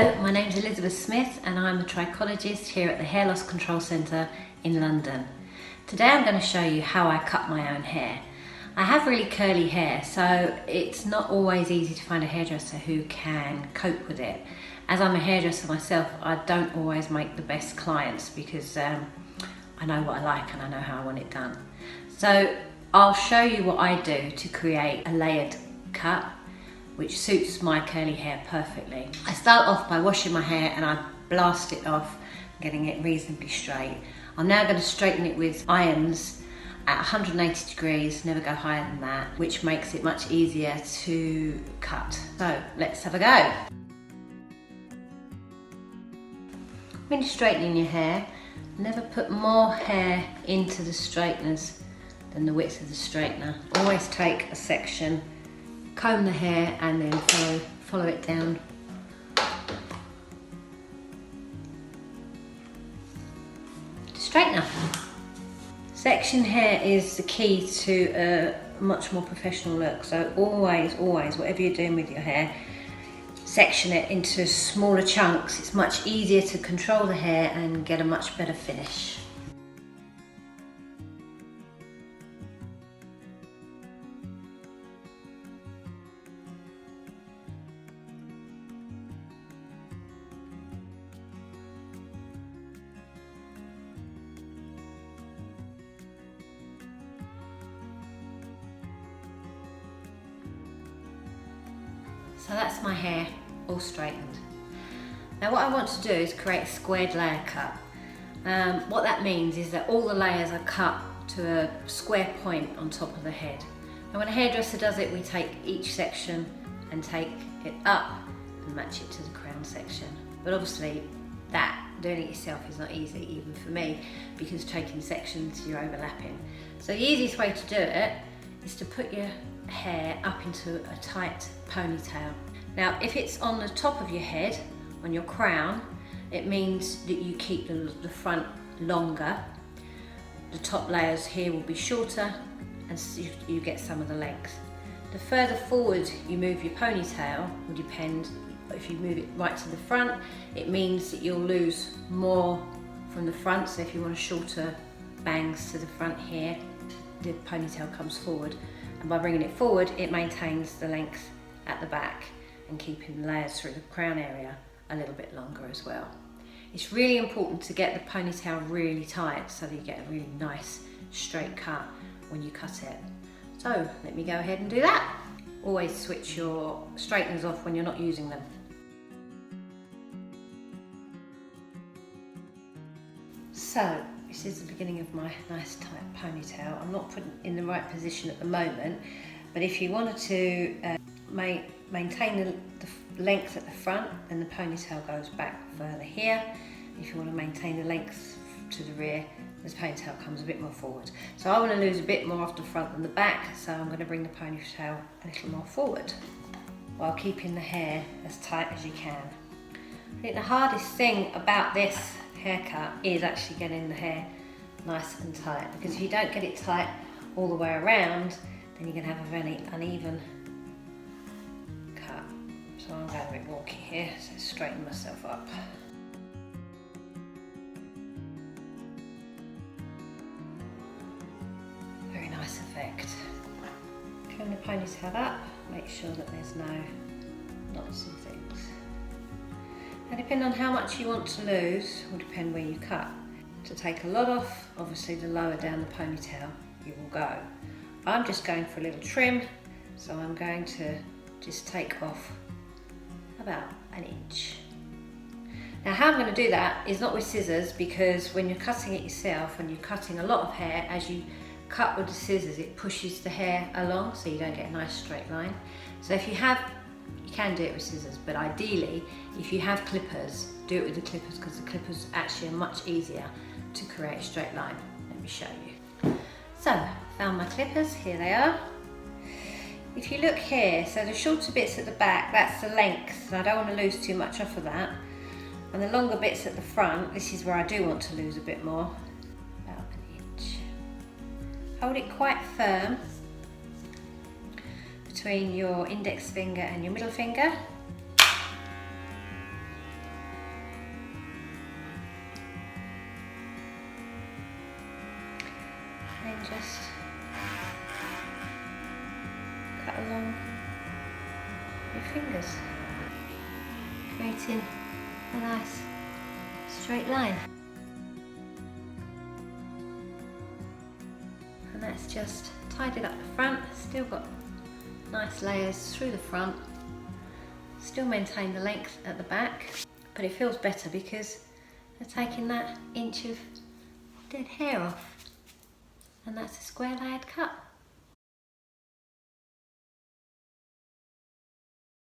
Hello, my name's Elizabeth Smith and I'm a trichologist here at the Hair Loss Control Centre in London. Today I'm going to show you how I cut my own hair. I have really curly hair, so it's not always easy to find a hairdresser who can cope with it. As I'm a hairdresser myself, I don't always make the best clients because I know what I like and I know how I want it done. So I'll show you what I do to create a layered cut which suits my curly hair perfectly. I start off by washing my hair and I blast it off, getting it reasonably straight. I'm now going to straighten it with irons at 180 degrees, never go higher than that, which makes it much easier to cut. So let's have a go. When you're straightening your hair, never put more hair into the straighteners than the width of the straightener. Always take a section, comb the hair and then follow it down. Straightener. Section hair is the key to a much more professional look, so always, whatever you're doing with your hair, section it into smaller chunks. It's much easier to control the hair and get a much better finish. So that's my hair all straightened. Now what I want to do is create a squared layer cut. What that means is that all the layers are cut to a square point on top of the head. And when a hairdresser does it, we take each section and take it up and match it to the crown section. But obviously doing it yourself is not easy, even for me, because taking sections you're overlapping. So the easiest way to do it is to put your hair up into a tight ponytail. Now if it's on the top of your head, on your crown, it means that you keep the front longer. The top layers here will be shorter and you get some of the length. The further forward you move your ponytail will depend. If you move it right to the front, it means that you'll lose more from the front. So if you want a shorter bangs to the front here, the ponytail comes forward. And by bringing it forward, it maintains the length at the back and keeping the layers through the crown area a little bit longer as well. It's really important to get the ponytail really tight so that you get a really nice straight cut when you cut it. So let me go ahead and do that. Always switch your straighteners off when you're not using them. So this is the beginning of my nice tight ponytail. I'm not putting it in the right position at the moment, but if you wanted to maintain the length at the front, then the ponytail goes back further here. If you want to maintain the length to the rear, the ponytail comes a bit more forward. So I want to lose a bit more off the front than the back, so I'm going to bring the ponytail a little more forward while keeping the hair as tight as you can. I think the hardest thing about this haircut is actually getting the hair nice and tight, because if you don't get it tight all the way around, then you're going to have a very uneven cut. So I'm going a bit wonky here, so straighten myself up. Very nice effect. Comb the ponytail up, make sure that there's no knots and things. Now depending on how much you want to lose will depend where you cut. To take a lot off, obviously the lower down the ponytail you will go. I'm just going for a little trim, so I'm going to just take off about an inch. Now how I'm going to do that is not with scissors, because when you're cutting it yourself and you're cutting a lot of hair, as you cut with the scissors it pushes the hair along so you don't get a nice straight line. So if you can do it with scissors, but ideally if you have clippers, do it with the clippers, because the clippers actually are much easier to create a straight line. Let me show you. So, found my clippers, here they are. If you look here, so the shorter bits at the back, that's the length, so I don't want to lose too much off of that. And the longer bits at the front, this is where I do want to lose a bit more, about an inch. Hold it quite firm between your index finger and your middle finger. and just cut along your fingers, creating a nice straight line. And that's just tidied up the front, still got nice layers through the front, still maintain the length at the back, but it feels better because they're taking that inch of dead hair off, and that's a square layered cut.